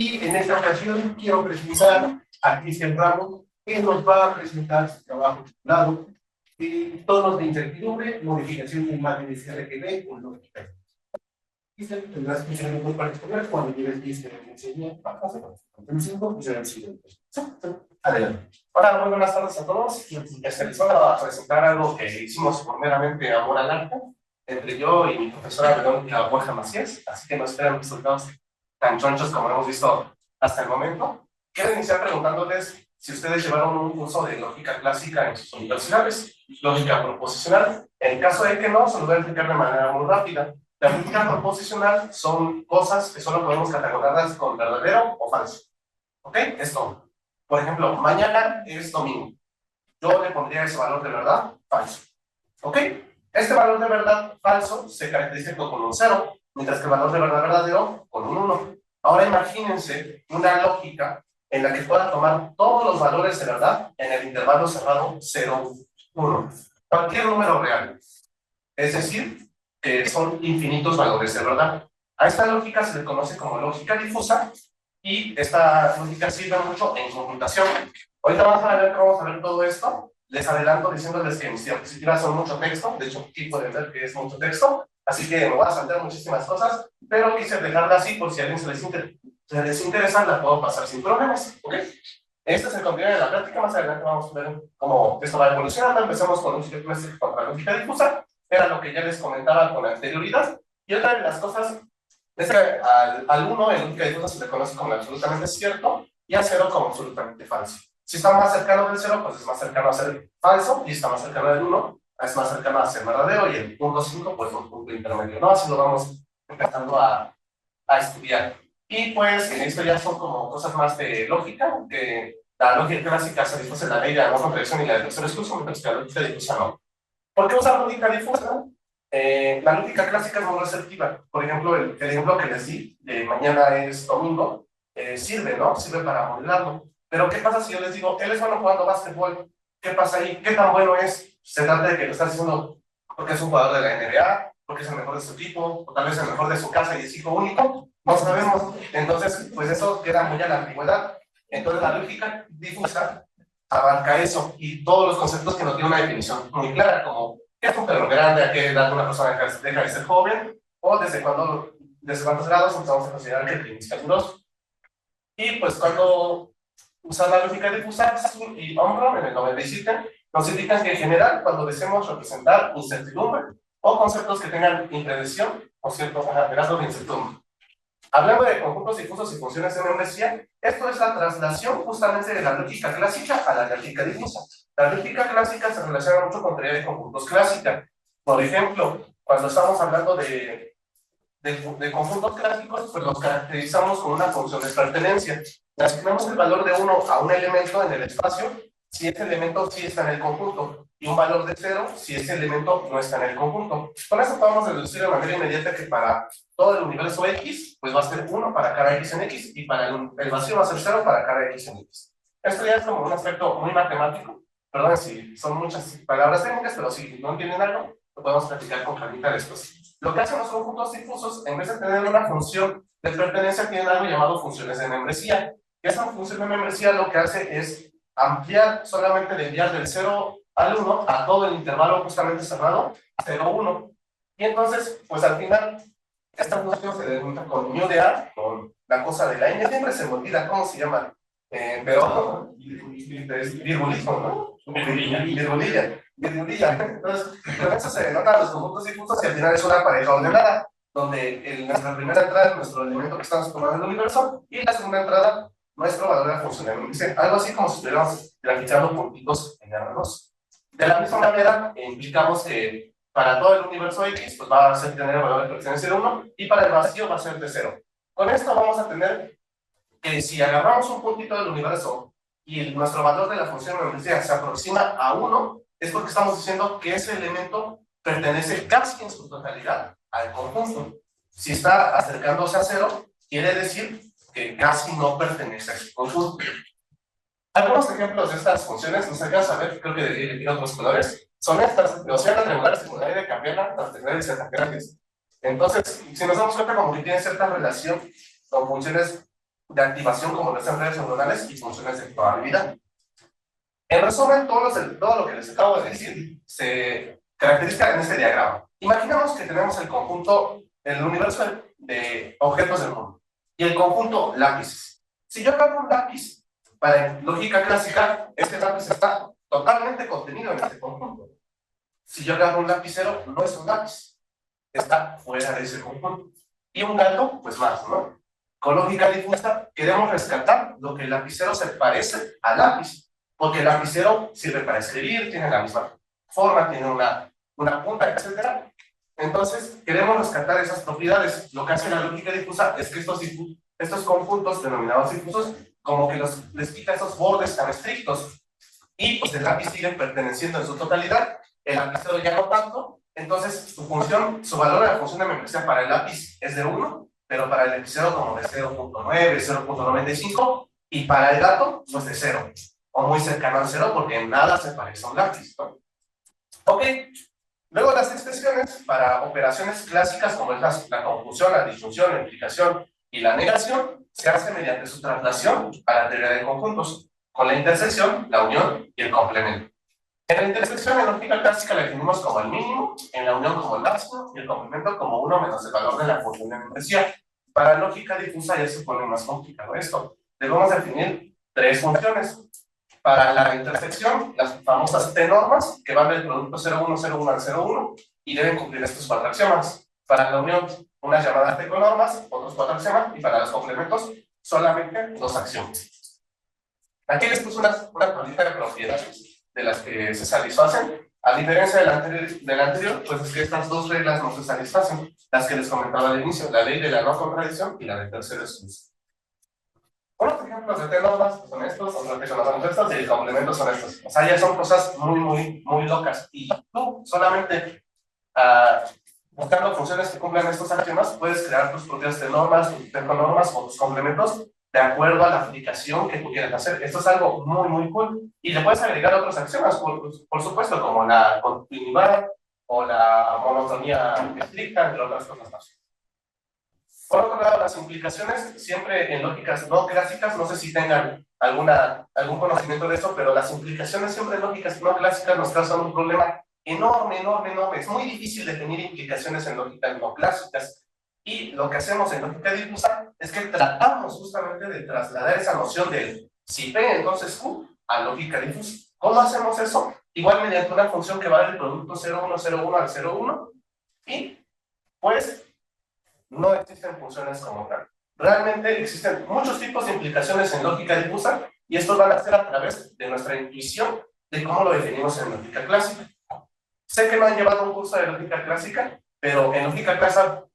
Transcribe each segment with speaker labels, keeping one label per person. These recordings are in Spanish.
Speaker 1: Y en esta ocasión quiero presentar a Cristian Ramos, que nos va a presentar su trabajo titulado Tonos de incertidumbre, modificación de imágenes RGB con lógica. Cristian, tendrás 15 minutos para exponer. Cuando llegues 10 te enseñé, pasas el 5 y será el siguiente. Adelante.
Speaker 2: Hola, muy buenas tardes a todos. Les voy a presentar algo que hicimos por meramente amor al arte, entre yo y mi profesora Verónica Borja Macías, así que no esperen resultados tan chonchos como hemos visto hasta el momento. Quiero iniciar preguntándoles si ustedes llevaron un curso de lógica clásica en sus universidades, lógica proposicional. En caso de que no, se los voy a explicar de manera muy rápida. La lógica proposicional son cosas que solo podemos catalogarlas con verdadero o falso. ¿Ok? Esto. Por ejemplo, mañana es domingo. Yo le pondría ese valor de verdad falso. ¿Ok? Este valor de verdad falso se caracteriza con un 0, mientras que el valor de verdad verdadero con un 1. Ahora imagínense una lógica en la que pueda tomar todos los valores de verdad en el intervalo cerrado 0, 1. Cualquier número real. Es decir, que son infinitos valores de verdad. A esta lógica se le conoce como lógica difusa y esta lógica sirve mucho en computación. Ahorita vamos a ver todo esto. Les adelanto diciéndoles que mis diapositivas son mucho texto, de hecho aquí pueden ver que es mucho texto, así que me voy a saltar muchísimas cosas, pero quise dejarla así por si a alguien se les interesa, la puedo pasar sin problemas, ¿ok? Este es el contenido de la práctica, más adelante vamos a ver cómo esto va evolucionando. Empecemos con lógica clásica contra lógica difusa, era lo que ya les comentaba con anterioridad, y otra de las cosas es que al 1 en lógica difusa se le conoce como absolutamente cierto y al 0 como absolutamente falso. Si está más cercano del 0, pues es más cercano a ser falso, y está más cercano del 1, es más cercano a ser verdadero, y el punto 5, pues un punto intermedio, ¿no? Así lo vamos empezando a estudiar. Y pues esto ya son como cosas más de lógica, que la lógica clásica satisface la ley de la no contradicción y la de tercer exclusión, mientras que la lógica difusa no. ¿Por qué usar lógica difusa? La lógica clásica es muy receptiva. Por ejemplo, el ejemplo que les di de mañana es domingo, sirve, ¿no? Sirve para modelarlo. Pero ¿qué pasa si yo les digo, él es bueno jugando básquetbol? ¿Qué pasa ahí? ¿Qué tan bueno es? Se trata de que lo estás diciendo porque es un jugador de la NBA, porque es el mejor de su equipo, o tal vez el mejor de su casa y es hijo único. No sabemos. Entonces, pues eso queda muy a la antigüedad. Entonces, la lógica difusa abarca eso y todos los conceptos que no tienen una definición muy clara, como qué es un perro grande, a qué edad una persona deja de ser joven, o desde cuántos grados empezamos a considerar que el clima es caluroso. Y pues cuando usan la lógica difusa, Sun y Omron en el 97 nos indican que en general cuando deseamos representar incertidumbre o conceptos que tengan impredicción o ciertos rasgos de incertidumbre. Hablando de conjuntos difusos y funciones de membresía, esto es la traslación justamente de la lógica clásica a la lógica difusa. La lógica clásica se relaciona mucho con teoría de conjuntos clásica. Por ejemplo, cuando estamos hablando de conjuntos clásicos, pues los caracterizamos con una función de pertenencia. Le asignamos el valor de 1 a un elemento en el espacio si ese elemento sí está en el conjunto, y un valor de 0 si ese elemento no está en el conjunto. Con eso podemos deducir de manera inmediata que para todo el universo X, pues va a ser 1 para cada X en X, y para el vacío va a ser 0 para cada X en X. Esto ya es como un aspecto muy matemático. Perdón si son muchas palabras técnicas, pero si no entienden algo, lo podemos platicar con calmita después. Lo que hacen los conjuntos difusos, en vez de tener una función de pertenencia, tienen algo llamado funciones de membresía. Y esa función de membresía lo que hace es ampliar, solamente de enviar del 0 al 1 a todo el intervalo justamente cerrado, 0, 1. Y entonces, pues al final, esta función se delimita con mu de A, con la cosa de la n, siempre se me olvida cómo se llama, pero es virgulismo, ¿no? Virgulilla. Entonces, con eso se denotan los conjuntos difusos y al final es una pareja ordenada, donde nuestra primera entrada es nuestro elemento que estamos tomando en el universo y la segunda entrada nuestro valor de funcionamiento. Algo así como si estuviéramos graficando puntitos en R2. De la misma manera, implicamos que para todo el universo X, pues va a ser tener el valor de pertenencia de 1 y para el vacío va a ser de 0. Con esto vamos a tener que si agarramos un puntito del universo y nuestro valor de la función de membresía se aproxima a 1, es porque estamos diciendo que ese elemento pertenece casi en su totalidad al conjunto. Si está acercándose a 0, quiere decir que casi no pertenece a ese conjunto. Algunos ejemplos de estas funciones, nos alcanza a ver, creo que debería elegir otros colores, son estas: gaussiana, triangular, secundaria, de Capella, transversal y zeta-grandes. Entonces, si nos damos cuenta como que tiene cierta relación con funciones de activación como las redes neuronales y funciones de probabilidad. En resumen, todo lo que les acabo de decir se caracteriza en este diagrama. Imaginamos que tenemos el conjunto, el universo de objetos del mundo y el conjunto lápices. Si yo agarro un lápiz, para lógica clásica, este lápiz está totalmente contenido en este conjunto. Si yo agarro un lapicero, no es un lápiz, está fuera de ese conjunto. Y un gato, pues más, ¿no? Con lógica difusa, queremos rescatar lo que el lapicero se parece al lápiz, porque el lapicero sirve para escribir, tiene la misma forma, tiene una punta, etc. Entonces, queremos rescatar esas propiedades. Lo que hace la lógica difusa es que estos conjuntos denominados difusos, como que les quita esos bordes tan estrictos, y pues el lápiz sigue perteneciendo en su totalidad, el lapicero ya no tanto. Entonces, su valor de la función de membresía para el lápiz es de 1, pero para el lapicero como de 0.9, 0.95, y para el gato, pues de 0, o muy cercano al 0, porque en nada se parece a un lápiz, ¿no? Ok, luego las expresiones para operaciones clásicas como es la conjunción, la disyunción, la implicación y la negación, se hace mediante su traslación a la teoría de conjuntos, con la intersección, la unión y el complemento. En la intersección en lógica clásica la definimos como el mínimo, en la unión como el máximo y el complemento como 1 menos el valor de la función de membresía. Para lógica difusa ya se pone más complicado esto. Debemos definir 3 funciones. Para la intersección, las famosas T-normas, que van del producto 0,1, 0,1 al 0,1 y deben cumplir estos 4 axiomas. Para la unión, unas llamadas T-normas, otros 4 axiomas, y para los complementos, solamente 2 axiomas. Aquí les puse una tablita de propiedades de las que se satisfacen. A diferencia del anterior, pues es que estas 2 reglas no se satisfacen, las que les comentaba al inicio, la ley de la no contradicción y la del tercero exclusivo. Unos ejemplos de T-normas son estos, otros que son estos, y el complemento son estos. O sea, ya son cosas muy locas. Y tú, solamente buscando funciones que cumplan estos axiomas, puedes crear tus propias T-normas, tus T-normas o tus complementos de acuerdo a la aplicación que tú quieras hacer. Esto es algo muy cool. Y le puedes agregar otros axiomas, por supuesto, como la continuidad o la monotonía estricta, entre otras cosas más. Por otro lado, las implicaciones, siempre en lógicas no clásicas, no sé si tengan algún conocimiento de eso, pero las implicaciones siempre en lógicas no clásicas nos causan un problema enorme. Es muy difícil definir implicaciones en lógicas no clásicas. Y lo que hacemos en lógica difusa es que tratamos justamente de trasladar esa noción del si P, entonces Q, a lógica difusa. ¿Cómo hacemos eso? Igual mediante una función que va del producto 0,1, 0,1 al 0,1, y pues no existen funciones como tal. Realmente existen muchos tipos de implicaciones en lógica difusa y estos van a ser a través de nuestra intuición de cómo lo definimos en lógica clásica. Sé que no han llevado un curso de lógica clásica, pero en lógica clásica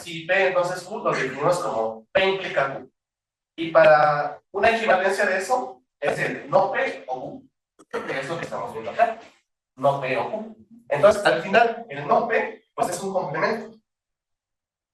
Speaker 2: si P entonces Q lo definimos como P implica Q. Y para una equivalencia de eso es el no P o Q, que es lo que estamos viendo acá. No P o Q. Entonces, al final, el no P pues es un complemento.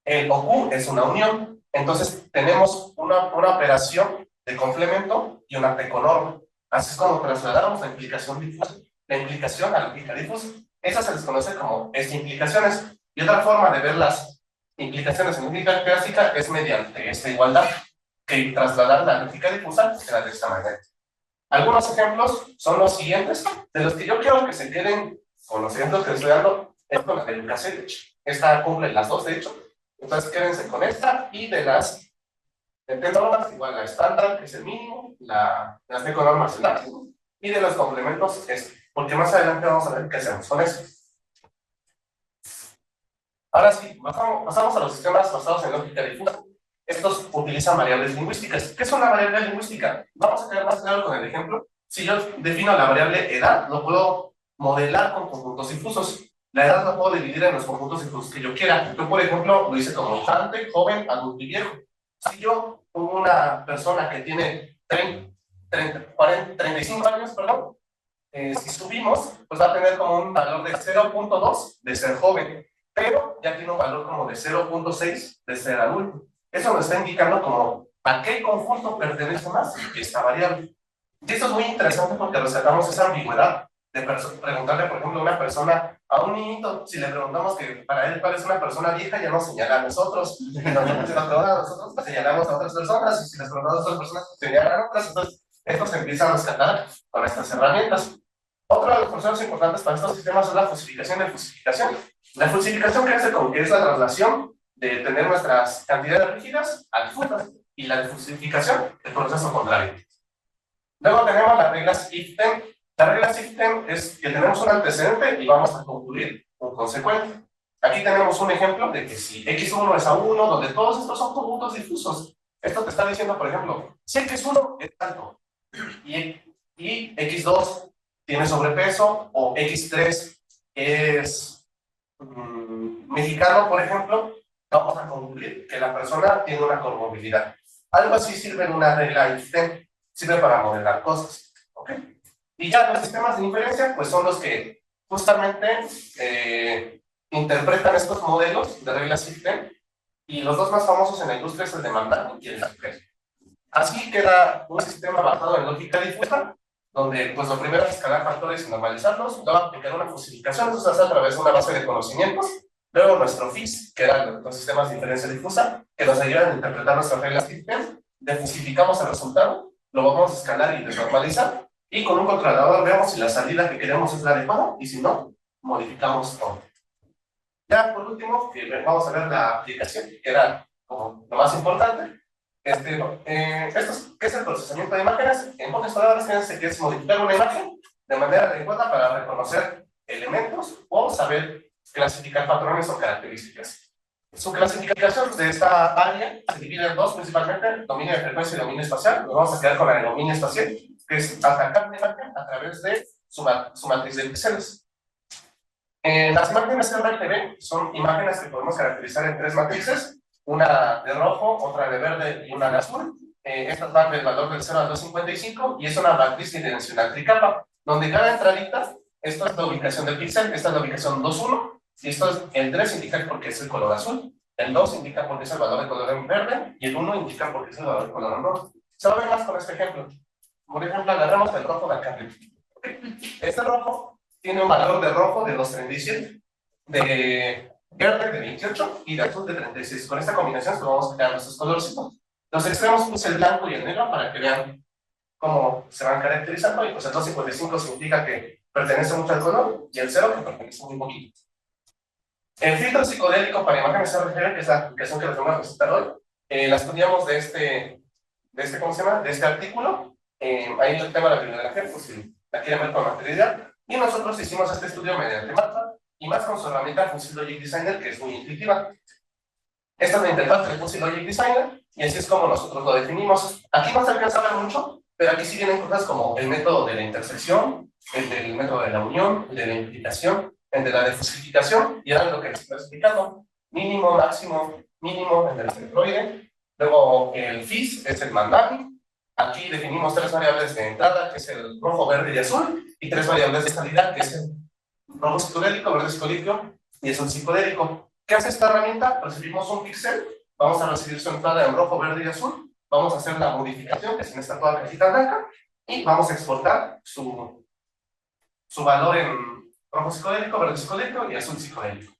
Speaker 2: El OQ es una unión. Entonces, tenemos una operación de complemento y una T-conorma. Así es como trasladamos la implicación difusa. La implicación a la lógica difusa. Esas se les conoce como implicaciones. Y otra forma de ver las implicaciones en lógica clásica es mediante esta igualdad, que trasladar la lógica difusa será de esta manera. Algunos ejemplos son los siguientes, de los que yo quiero que se queden con los ejemplos que les estoy dando, es con la de Lukasiewicz. Esta cumple las dos, de hecho. Entonces quédense con esta, y de las T-normas, igual la estándar, que es el mínimo, las T-normas el máximo, y de los complementos porque más adelante vamos a ver qué hacemos con eso. Ahora sí, pasamos a los sistemas basados en lógica difusa. Estos utilizan variables lingüísticas. ¿Qué es una variable lingüística? Vamos a quedar más claro con el ejemplo. Si yo defino la variable edad, lo puedo modelar con conjuntos difusos. La edad la puedo dividir en los conjuntos difusos que yo quiera. Yo, por ejemplo, lo hice como infante, joven, adulto y viejo. Si yo pongo una persona que tiene 35 años, perdón, si subimos, pues va a tener como un valor de 0.2 de ser joven, pero ya tiene un valor como de 0.6 de ser adulto. Eso nos está indicando como a qué conjunto pertenece más esta variable. Y esto es muy interesante porque resaltamos esa ambigüedad preguntarle, por ejemplo, a una persona, a un niñito, si le preguntamos que para él cuál es una persona vieja, ya nos señala a nosotros, y nosotros señalamos a otras personas, y si les preguntamos a otras personas, señalan a otras. Entonces, esto se empieza a rescatar con estas herramientas. Otro de los procesos importantes para estos sistemas es la fusificación y fusificación. La fusificación que es la traslación de tener nuestras cantidades rígidas a difusas, y la fusificación, el proceso contrario. Luego tenemos las reglas if-then. Las reglas if-then es que tenemos un antecedente y vamos a concluir un consecuente. Aquí tenemos un ejemplo de que si x1 es a 1, donde todos estos son conjuntos difusos, esto te está diciendo, por ejemplo, si x1 es alto y x2 tiene sobrepeso, o x3 es mexicano, por ejemplo, vamos a concluir que la persona tiene una comorbilidad. Algo así sirve en una regla if-then, sirve para modelar cosas, ¿ok? Y ya los sistemas de inferencia, pues son los que justamente interpretan estos modelos de reglas if-then, y los dos más famosos en la industria es el de Manhattan y el de Kepler. Así queda un sistema basado en lógica difusa, donde pues lo primero es escalar factores y normalizarlos, luego aplicar una fusificación, eso se hace a través de una base de conocimientos, luego nuestro FIS, que eran los sistemas de inferencia difusa, que nos ayudan a interpretar nuestras reglas if-then, fusificamos el resultado, lo vamos a escalar y desnormalizar, y con un controlador vemos si la salida que queremos es la adecuada, y si no, modificamos todo. Ya por último, vamos a ver la aplicación, que era como lo más importante. ¿Qué es el procesamiento de imágenes? En pocas palabras, fíjense que es modificar una imagen de manera adecuada para reconocer elementos o saber clasificar patrones o características. Su clasificación de esta área se divide en dos principalmente, dominio de frecuencia y dominio espacial. Nos vamos a quedar con la de dominio espacial, que es atacar una imagen a través de su matriz de píxeles. Las imágenes RGB son imágenes que podemos caracterizar en tres matrices, una de rojo, otra de verde y una de azul. Estas van del valor del 0 al 255 y es una matriz tridimensional tricapa, donde cada entradita, esto es la ubicación del píxel, esta es la ubicación 2,1, y esto es el 3 indica porque es el color azul, el 2 indica porque es el valor de color en verde y el 1 indica porque es el valor de color en rojo. Se va a ver más con este ejemplo. Por ejemplo, agarramos el rojo de acá arriba. Este rojo tiene un valor de rojo de 2,37, de verde de 28 y de azul de 36. Con esta combinación vamos a crear nuestros colorcitos. Los extremos puse el blanco y el negro para que vean cómo se van caracterizando, y pues el 2,55 significa que pertenece mucho al color y el 0 que pertenece muy poquito. El filtro psicodélico para imágenes RGB, que es la aplicación que les vamos a presentar hoy, la estudiamos de este, ¿cómo se llama? De este artículo. Ahí el tema de la bibliografía, pues si la quieren ver con materialidad. Y nosotros hicimos este estudio mediante MATLAB y más con su herramienta Fuzzy Logic Designer, que es muy intuitiva. Esta es la interfaz de Fuzzy Logic Designer y así es como nosotros lo definimos. Aquí no se alcanza a ver mucho, pero aquí sí vienen cosas como el método de la intersección, el del método de la unión, el de la implicación, el de la defusificación, y era lo que les estoy explicando. Mínimo, máximo, mínimo en el centroide. Luego el FIS es el Manhattan. Aquí definimos tres variables de entrada, que es el rojo, verde y azul, y tres variables de salida, que es el rojo psicodélico, verde psicodélico y azul psicodélico. ¿Qué hace esta herramienta? Recibimos un píxel, vamos a recibir su entrada en rojo, verde y azul, vamos a hacer la modificación, que es en esta toda cajita blanca, y vamos a exportar su valor en rojo psicodélico, verde psicodélico y azul psicodélico.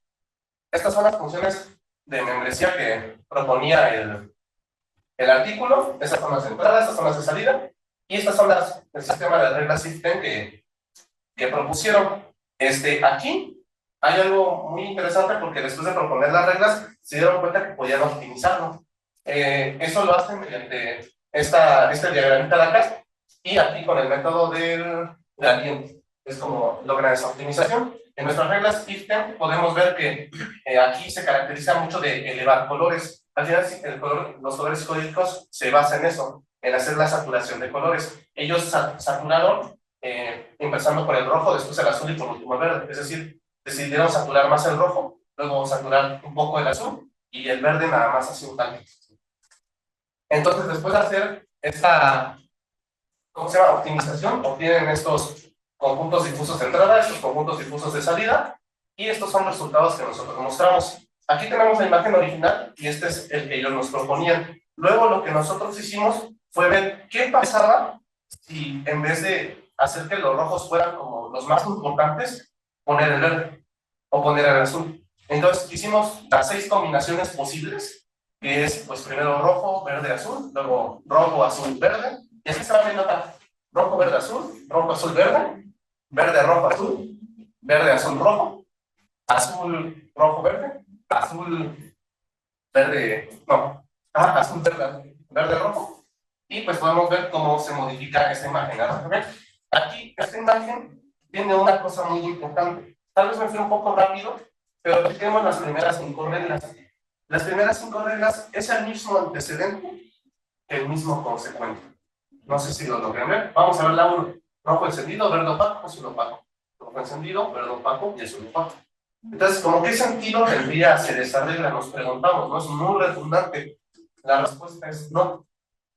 Speaker 2: Estas son las funciones de membresía que proponía el artículo. Estas son las de entrada, estas son las de salida, y estas son el sistema de reglas if-then que propusieron. Aquí hay algo muy interesante porque después de proponer las reglas se dieron cuenta que podían optimizarlo. Eso lo hacen mediante este diagramita de acá, y aquí con el método del gradiente es como logran esa optimización. En nuestras reglas if-then podemos ver que aquí se caracteriza mucho de elevar colores. Al final los colores psicodélicos se basan en eso, en hacer la saturación de colores. Ellos saturaron empezando por el rojo, después el azul y por último el verde. Es decir, decidieron saturar más el rojo, luego saturar un poco el azul y el verde nada más así un tantito. Entonces, después de hacer esta, ¿cómo se llama? Optimización, obtienen estos conjuntos difusos de entrada, estos conjuntos difusos de salida, y estos son resultados que nosotros mostramos. Aquí tenemos la imagen original y este es el que ellos nos proponían. Luego lo que nosotros hicimos fue ver qué pasaba si en vez de hacer que los rojos fueran como los más importantes, poner el verde o poner el azul. Entonces hicimos las 6 combinaciones posibles, que es pues primero rojo, verde, azul, luego rojo, azul, verde, y así se va viendo acá. Rojo, verde, azul, rojo, azul, verde, verde, rojo, azul, verde, azul, rojo, azul, rojo, verde, azul, verde, no, azul, verde, verde, rojo, y pues podemos ver cómo se modifica esta imagen, ¿no? Aquí, esta imagen tiene una cosa muy importante. Tal vez me fui un poco rápido, pero aquí tenemos las primeras 5 reglas. Las primeras 5 reglas es el mismo antecedente que el mismo consecuente. No sé si lo logran ver. Vamos a ver la 1. Rojo encendido, verde opaco, azul opaco. Rojo encendido, verde opaco y azul opaco. Entonces, ¿cómo qué sentido tendría hacer esa regla? Nos preguntamos, ¿no? Es muy redundante. La respuesta es no.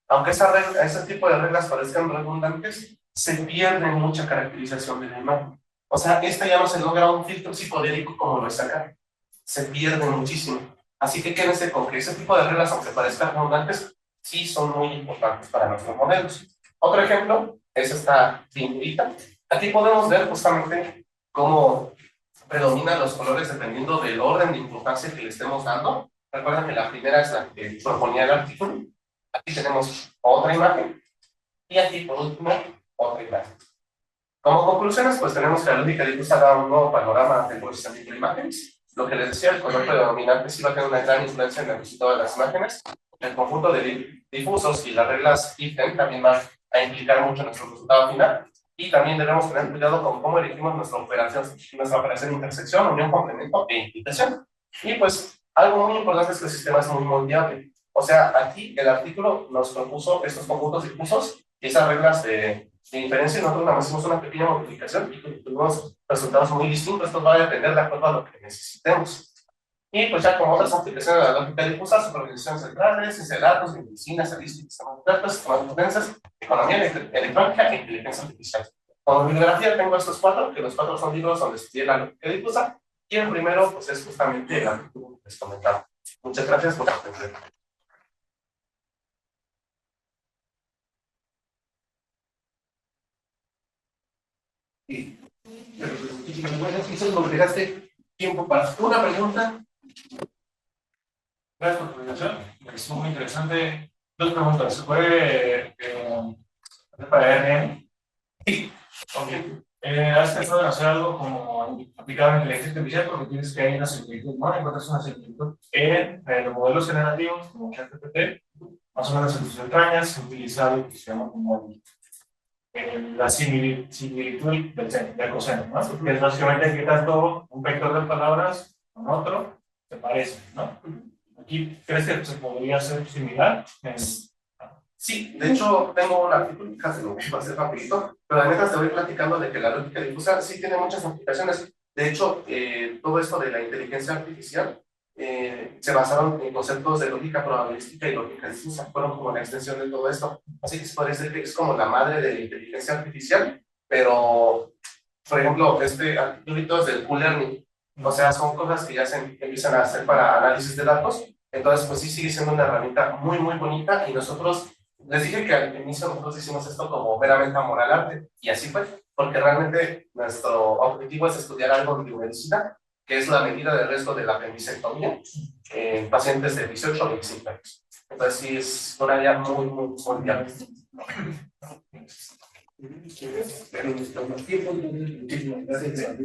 Speaker 2: Aunque ese tipo de reglas parezcan redundantes, se pierde mucha caracterización de la imagen. O sea, esta ya no se logra un filtro psicodélico como lo es acá. Se pierde muchísimo. Así que quédense con que ese tipo de reglas, aunque parezcan redundantes, sí son muy importantes para nuestros modelos. Otro ejemplo es esta finurita. Aquí podemos ver justamente cómo predominan los colores dependiendo del orden de importancia que le estemos dando. Recuerden que la primera es la que proponía el artículo. Aquí tenemos otra imagen. Y aquí, por último, otra imagen. Como conclusiones, pues tenemos que la lógica difusa da un nuevo panorama del procesamiento de imágenes. Lo que les decía, el color predominante sí va a tener una gran influencia en el resultado de las imágenes. El conjunto de difusos y las reglas IFEN también van a implicar mucho en nuestro resultado final. Y también debemos tener cuidado con cómo elegimos nuestra operación de intersección, unión, complemento e implicación. Y pues, algo muy importante es que el sistema es muy moldeable. O sea, aquí el artículo nos propuso estos conjuntos difusos y esas reglas de inferencia, y nosotros nada más hicimos una pequeña modificación y tuvimos resultados muy distintos. Esto va a depender de acuerdo a lo que necesitemos. Y pues ya como otras aplicaciones de la lógica difusa, supervisión centrales, ciencia de datos, medicina, estadística, sistemas de datos, sistemas de potencias, economía electrónica e inteligencia artificial. Como bibliografía tengo estos 4, que los 4 son libros donde estudié la lógica difusa, y el primero pues es justamente el artículo que les comentaba. Muchas gracias por su atención.
Speaker 1: Sí. Muchísimas gracias. Quizás nos dejaste tiempo para una pregunta.
Speaker 3: Gracias por tu presentación. Me pareció muy interesante. 2 preguntas. ¿Se puede hacer para RN?
Speaker 1: Sí.
Speaker 3: Ok. ¿Has pensado en hacer algo como aplicado en inteligencia artificial? Porque tienes que hay una similitud, ¿no? Encuentras una similitud en los modelos generativos, como ChatGPT, más o menos en tus entrañas, se utiliza algo que se llama como la similitud del coseno, ¿no? Que es básicamente que tanto un vector de palabras con otro se parecen, ¿no? Aquí, ¿crees que se podría ser similar?
Speaker 2: Sí, de hecho, tengo un artículo, casi lo voy a hacer rapidito, pero la neta te voy platicando de que la lógica difusa sí tiene muchas aplicaciones. De hecho, todo esto de la inteligencia artificial se basaron en conceptos de lógica probabilística y lógica difusa, fueron como la extensión de todo esto. Así que se puede decir que es como la madre de la inteligencia artificial, pero, por ejemplo, este artículo es del Q-Learning. O sea, son cosas que ya se empiezan a hacer para análisis de datos. Entonces, pues sí sigue siendo una herramienta muy, muy bonita y nosotros, les dije que al inicio nosotros hicimos esto como meramente amor al arte y así fue, porque realmente nuestro objetivo es estudiar algo de biomedicina, que es la medida de riesgo de la apendicectomía en pacientes de 18 a 25 años. Entonces sí es una área muy, muy, muy viable.
Speaker 1: Pero nos toma tiempo, entonces muchísimas gracias.